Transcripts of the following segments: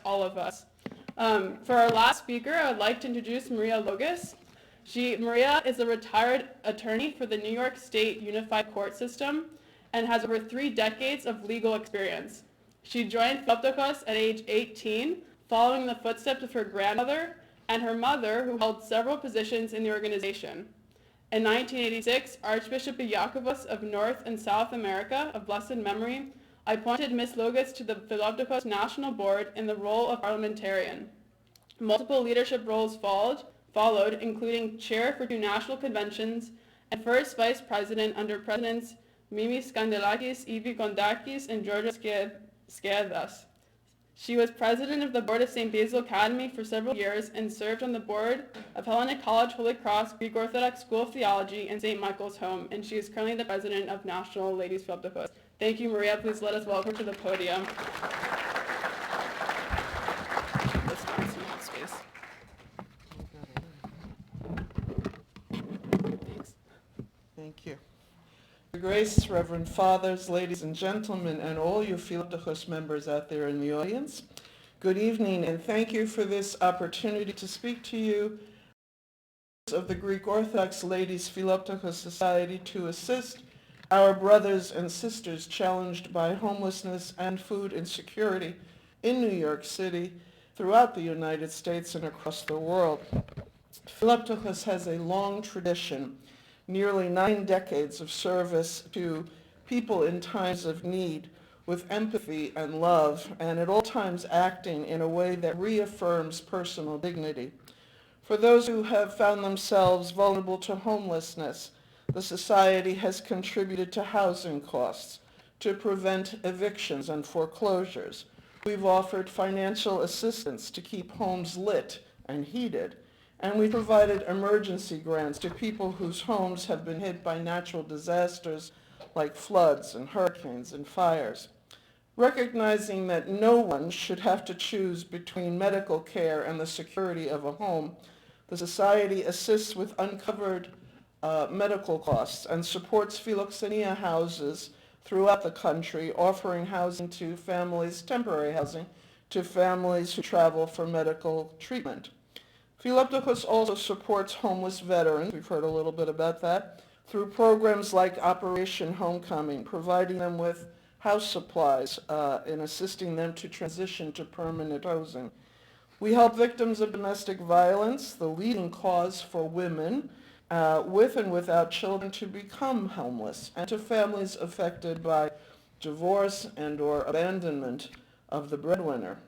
all of us. For our last speaker, I would like to introduce Maria Logos. Maria is a retired attorney for the New York State Unified Court System and has over 3 decades of legal experience. She joined Philoptochos at age 18, following the footsteps of her grandmother and her mother, who held several positions in the organization. In 1986, Archbishop Iakovos of North and South America of blessed memory appointed Ms. Logos to the Philoptochos National Board in the role of parliamentarian. Multiple leadership roles followed, including chair for 2 national conventions and first vice president under Presidents Mimi Skandelakis, Ivi Kondakis, and Georgios Skedas. She was president of the board of St. Basil Academy for several years and served on the board of Hellenic College Holy Cross Greek Orthodox School of Theology and St. Michael's Home, and she is currently the president of National Ladies Philoptochos. Thank you, Maria. Please let us welcome her to the podium. Thank you. Your Grace, Reverend Fathers, ladies and gentlemen, and all you Philoptochos members out there in the audience, good evening, and thank you for this opportunity to speak to you of the Greek Orthodox Ladies Philoptochos Society to assist our brothers and sisters challenged by homelessness and food insecurity in New York City, throughout the United States, and across the world. Philoptochos has a long tradition, nearly 9 decades of service to people in times of need with empathy and love, and at all times acting in a way that reaffirms personal dignity. For those who have found themselves vulnerable to homelessness, the Society has contributed to housing costs, to prevent evictions and foreclosures. We've offered financial assistance to keep homes lit and heated, and we provided emergency grants to people whose homes have been hit by natural disasters like floods and hurricanes and fires. Recognizing that no one should have to choose between medical care and the security of a home, the Society assists with uncovered medical costs and supports philoxenia houses throughout the country, offering housing to families, temporary housing, to families who travel for medical treatment. Philoptochos also supports homeless veterans, we've heard a little bit about that, through programs like Operation Homecoming, providing them with house supplies and assisting them to transition to permanent housing. We help victims of domestic violence, the leading cause for women with and without children to become homeless, and to families affected by divorce and or abandonment of the breadwinner.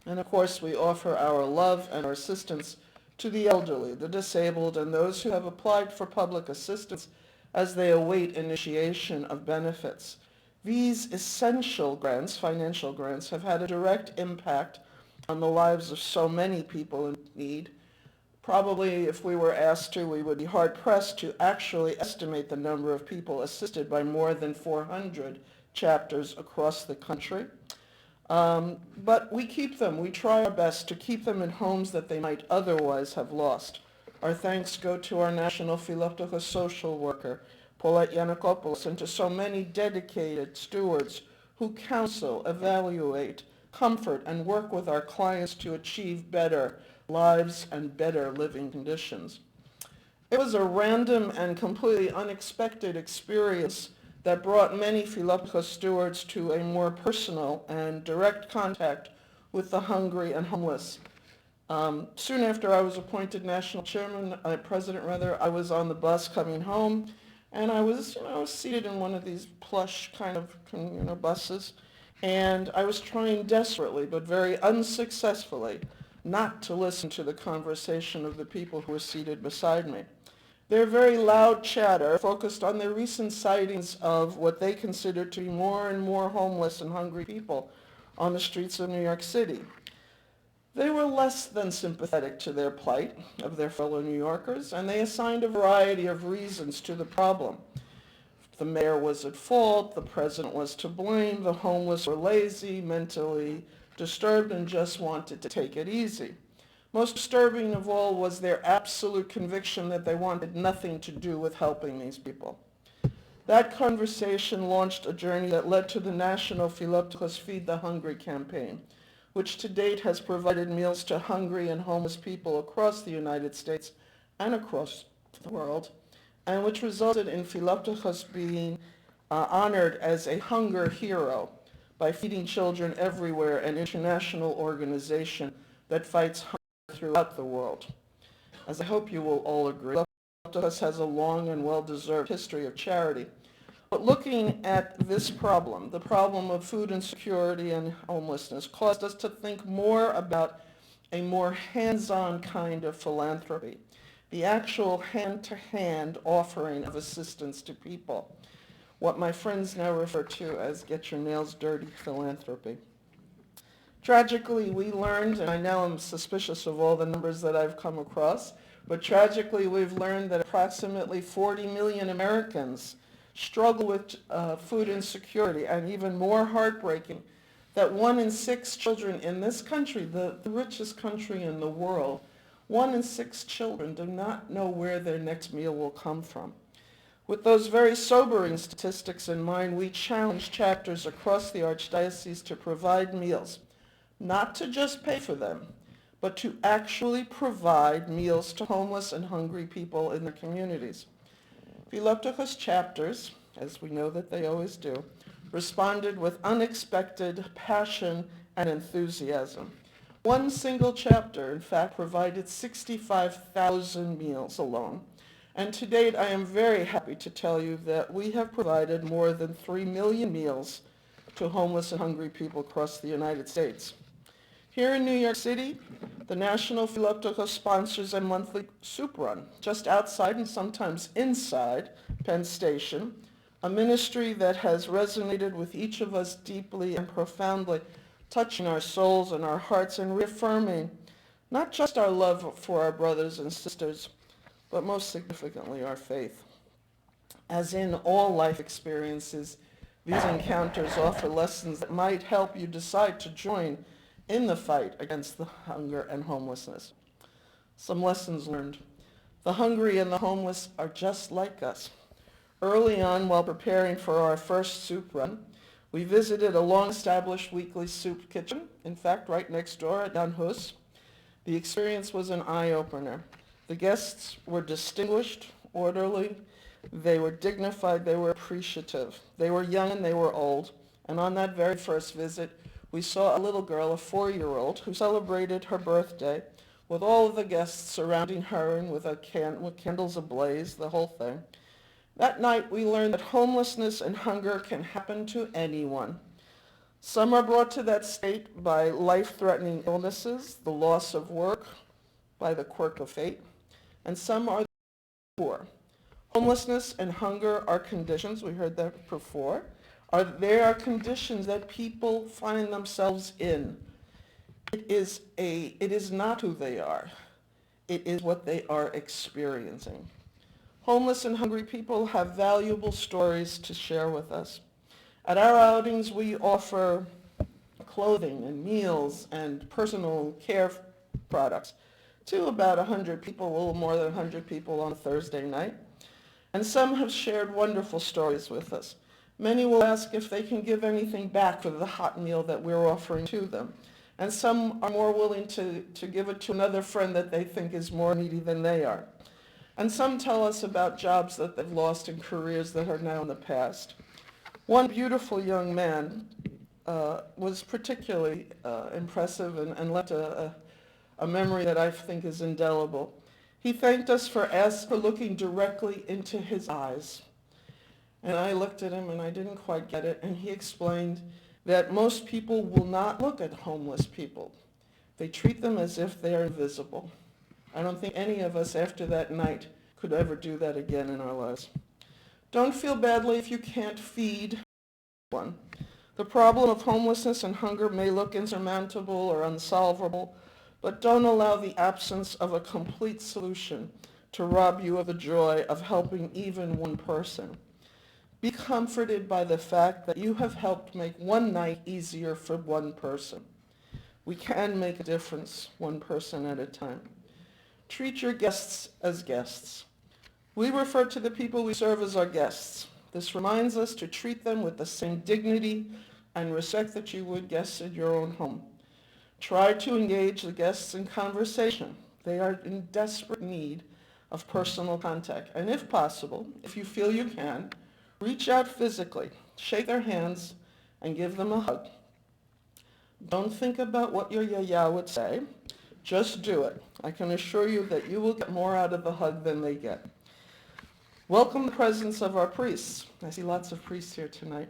And of course, we offer our love and our assistance to the elderly, the disabled, and those who have applied for public assistance as they await initiation of benefits. These essential grants, financial grants, have had a direct impact on the lives of so many people in need. Probably, if we were asked to, we would be hard-pressed to actually estimate the number of people assisted by more than 400 chapters across the country. But we keep them. We try our best to keep them in homes that they might otherwise have lost. Our thanks go to our National Philoptochos social worker, Paulette Yannikopoulos, and to so many dedicated stewards who counsel, evaluate, comfort, and work with our clients to achieve better lives and better living conditions. It was a random and completely unexpected experience that brought many Philoptochos stewards to a more personal and direct contact with the hungry and homeless. Soon after I was appointed national president, I was on the bus coming home, and I was seated in one of these plush kind of, buses, and I was trying desperately, but very unsuccessfully, not to listen to the conversation of the people who were seated beside me. Their very loud chatter focused on their recent sightings of what they considered to be more and more homeless and hungry people on the streets of New York City. They were less than sympathetic to their plight of their fellow New Yorkers, and they assigned a variety of reasons to the problem. The mayor was at fault, the president was to blame, the homeless were lazy, mentally disturbed, and just wanted to take it easy. Most disturbing of all was their absolute conviction that they wanted nothing to do with helping these people. That conversation launched a journey that led to the National Philoptochos Feed the Hungry campaign, which to date has provided meals to hungry and homeless people across the United States and across the world, and which resulted in Philoptochos being honored as a hunger hero by Feeding Children Everywhere, an international organization that fights hunger throughout the world. As I hope you will all agree, Philoptochos has a long and well-deserved history of charity. But looking at this problem, the problem of food insecurity and homelessness, caused us to think more about a more hands-on kind of philanthropy, the actual hand-to-hand offering of assistance to people, what my friends now refer to as get your nails dirty philanthropy. Tragically, we learned, and I now am suspicious of all the numbers that I've come across, but tragically we've learned that approximately 40 million Americans struggle with food insecurity, and even more heartbreaking, that 1 in 6 children in this country, the richest country in the world, 1 in 6 children do not know where their next meal will come from. With those very sobering statistics in mind, we challenge chapters across the Archdiocese to provide meals, not to just pay for them, but to actually provide meals to homeless and hungry people in their communities. Philoptochos chapters, as we know that they always do, responded with unexpected passion and enthusiasm. One single chapter, in fact, provided 65,000 meals alone. And to date, I am very happy to tell you that we have provided more than 3 million meals to homeless and hungry people across the United States. Here in New York City, the National Philoptochos sponsors a monthly soup run just outside and sometimes inside Penn Station, a ministry that has resonated with each of us deeply and profoundly, touching our souls and our hearts and reaffirming not just our love for our brothers and sisters, but most significantly our faith. As in all life experiences, these encounters offer lessons that might help you decide to join in the fight against the hunger and homelessness. Some lessons learned. The hungry and the homeless are just like us. Early on, while preparing for our first soup run, we visited a long-established weekly soup kitchen, in fact, right next door at Jan Hus. The experience was an eye-opener. The guests were distinguished, orderly, they were dignified, they were appreciative. They were young and they were old, and on that very first visit, we saw a little girl, a 4-year-old, who celebrated her birthday with all of the guests surrounding her and with candles ablaze, the whole thing. That night, we learned that homelessness and hunger can happen to anyone. Some are brought to that state by life-threatening illnesses, the loss of work, by the quirk of fate, and some are poor. Homelessness and hunger are conditions, we heard that before, they are conditions that people find themselves in. It is not who they are. It is what they are experiencing. Homeless and hungry people have valuable stories to share with us. At our outings, we offer clothing and meals and personal care products to about 100 people, a little more than 100 people on a Thursday night. And some have shared wonderful stories with us. Many will ask if they can give anything back for the hot meal that we're offering to them. And some are more willing to give it to another friend that they think is more needy than they are. And some tell us about jobs that they've lost and careers that are now in the past. One beautiful young man was particularly impressive and left a memory that I think is indelible. He thanked us for looking directly into his eyes. And I looked at him and I didn't quite get it, and he explained that most people will not look at homeless people. They treat them as if they are invisible. I don't think any of us after that night could ever do that again in our lives. Don't feel badly if you can't feed one. The problem of homelessness and hunger may look insurmountable or unsolvable, but don't allow the absence of a complete solution to rob you of the joy of helping even one person. Be comforted by the fact that you have helped make one night easier for one person. We can make a difference, one person at a time. Treat your guests as guests. We refer to the people we serve as our guests. This reminds us to treat them with the same dignity and respect that you would guests in your own home. Try to engage the guests in conversation. They are in desperate need of personal contact. And if possible, if you feel you can, reach out physically, shake their hands, and give them a hug. Don't think about what your yaya would say. Just do it. I can assure you that you will get more out of the hug than they get. Welcome the presence of our priests. I see lots of priests here tonight.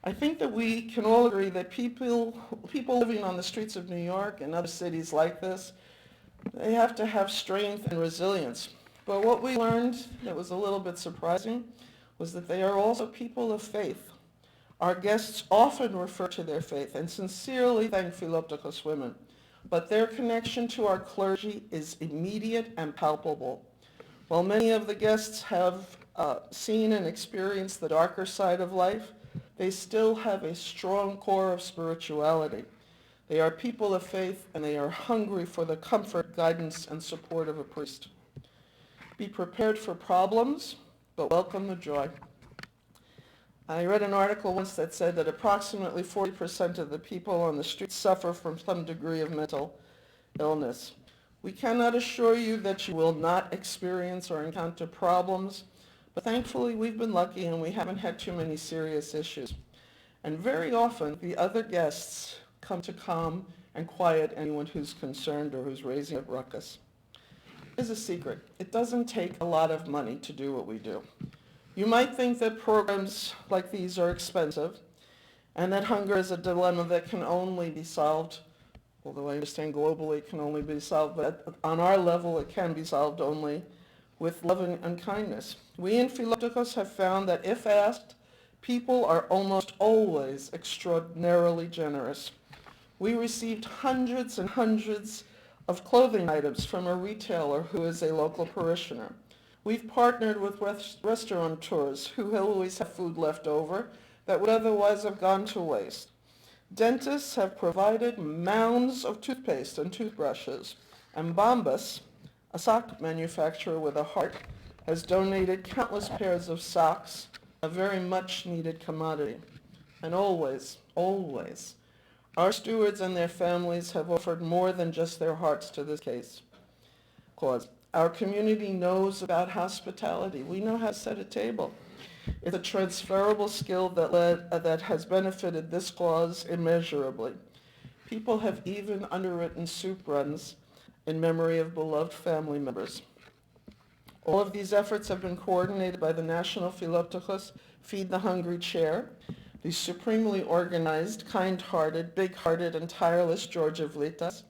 I think that we can all agree that people living on the streets of New York and other cities like this, they have to have strength and resilience. But what we learned that was a little bit surprising was that they are also people of faith. Our guests often refer to their faith and sincerely thank Philoptochos women, but their connection to our clergy is immediate and palpable. While many of the guests have seen and experienced the darker side of life, they still have a strong core of spirituality. They are people of faith, and they are hungry for the comfort, guidance, and support of a priest. Be prepared for problems, but welcome the joy. I read an article once that said that approximately 40% of the people on the streets suffer from some degree of mental illness. We cannot assure you that you will not experience or encounter problems, but thankfully we've been lucky and we haven't had too many serious issues. And very often the other guests come to calm and quiet anyone who's concerned or who's raising a ruckus. Here's a secret. It doesn't take a lot of money to do what we do. You might think that programs like these are expensive and that hunger is a dilemma that can only be solved, although I understand globally it can only be solved, but on our level it can be solved only with love and kindness. We in Philoptochos have found that if asked, people are almost always extraordinarily generous. We received hundreds and hundreds of clothing items from a retailer who is a local parishioner. We've partnered with restaurateurs who always have food left over that would otherwise have gone to waste. Dentists have provided mounds of toothpaste and toothbrushes, and Bombas, a sock manufacturer with a heart, has donated countless pairs of socks, a very much needed commodity. And always, always, our stewards and their families have offered more than just their hearts to this cause. Our community knows about hospitality. We know how to set a table. It's a transferable skill that has benefited this cause immeasurably. People have even underwritten soup runs in memory of beloved family members. All of these efforts have been coordinated by the National Philoptochos Feed the Hungry Chair, the supremely organized, kind-hearted, big-hearted, and tireless Georgia Vlitas.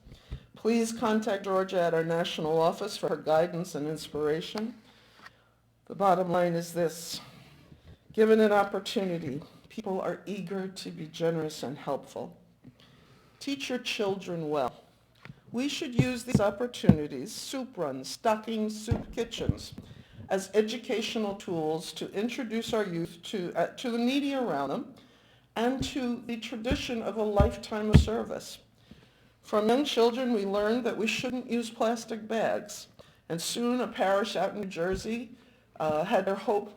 Please contact Georgia at our national office for her guidance and inspiration. The bottom line is this. Given an opportunity, people are eager to be generous and helpful. Teach your children well. We should use these opportunities, soup runs, stocking soup kitchens, as educational tools to introduce our youth to the needy around them and to the tradition of a lifetime of service. From young children, we learned that we shouldn't use plastic bags. And soon a parish out in New Jersey had their Hope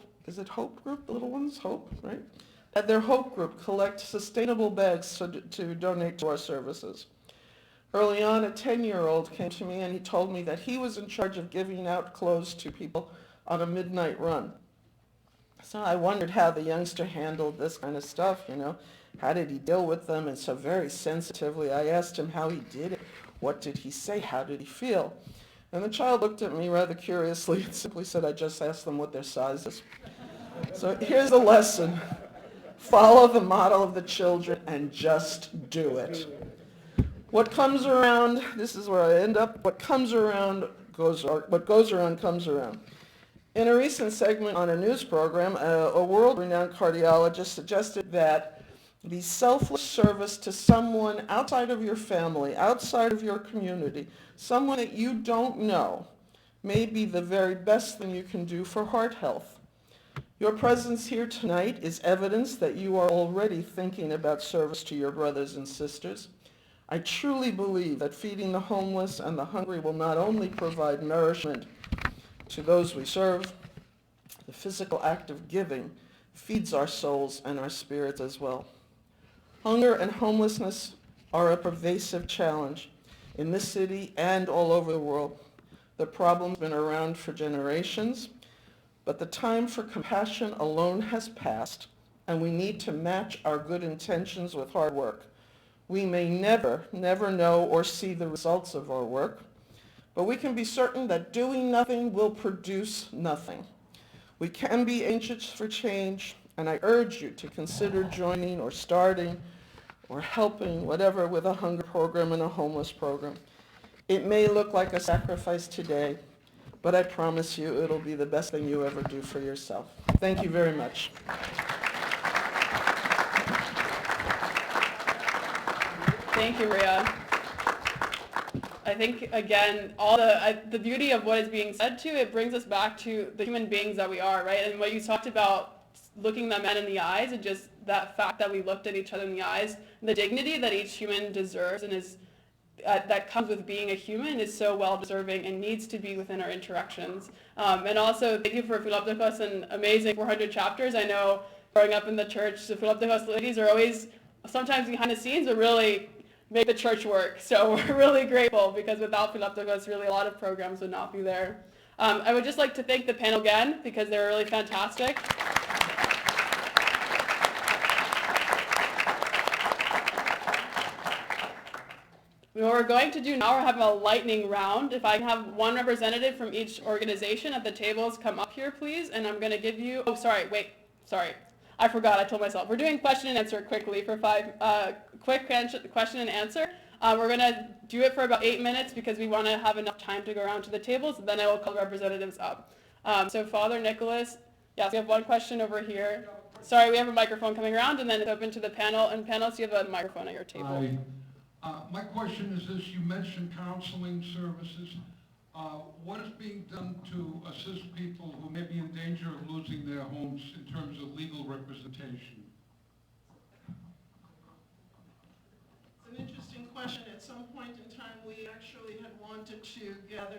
group, the little ones, Hope, right? Had their Hope group collect sustainable bags to donate to our services. Early on, a 10-year-old came to me and he told me that he was in charge of giving out clothes to people on a midnight run. So I wondered how the youngster handled this kind of stuff, How did he deal with them? And so very sensitively, I asked him how he did it. What did he say? How did he feel? And the child looked at me rather curiously and simply said, I just asked them what their size is. So here's the lesson. Follow the model of the children and just do it. What comes around, this is where I end up, what goes around comes around. In a recent segment on a news program, a world-renowned cardiologist suggested that the selfless service to someone outside of your family, outside of your community, someone that you don't know, may be the very best thing you can do for heart health. Your presence here tonight is evidence that you are already thinking about service to your brothers and sisters. I truly believe that feeding the homeless and the hungry will not only provide nourishment to those we serve, the physical act of giving feeds our souls and our spirits as well. Hunger and homelessness are a pervasive challenge in this city and all over the world. The problem's been around for generations, but the time for compassion alone has passed, and we need to match our good intentions with hard work. We may never know or see the results of our work, but we can be certain that doing nothing will produce nothing. We can be agents for change, and I urge you to consider joining or starting or helping, whatever, with a hunger program and a homeless program. It may look like a sacrifice today, but I promise you it'll be the best thing you ever do for yourself. Thank you very much. Thank you, Maria. I think, again, all the beauty of what is being said too, it brings us back to the human beings that we are, right? And what you talked about, looking the men in the eyes, and just that fact that we looked at each other in the eyes, the dignity that each human deserves and is that comes with being a human is so well-deserving and needs to be within our interactions. And also, thank you for Philoptochos and amazing 400 chapters. I know growing up in the church, the Philoptochos ladies are always sometimes behind the scenes, but really make the church work. So we're really grateful, because without Philoptochos, really a lot of programs would not be there. I would just like to thank the panel again, because they were really fantastic. What we're going to do now, we're having a lightning round. If I can have one representative from each organization at the tables come up here, please. And I'm going to give you, sorry. I forgot, I told myself. We're doing question and answer quickly for quick question and answer. We're going to do it for about 8 minutes, because we want to have enough time to go around to the tables. Then I will call representatives up. So Father Nicholas, yes, we have one question over here. Sorry, we have a microphone coming around, and then it's open to the panel. And panelists, you have a microphone at your table. Hi. My question is this: you mentioned counseling services. What is being done to assist people who may be in danger of losing their homes in terms of legal representation? It's an interesting question. At some point in time, we actually had wanted to gather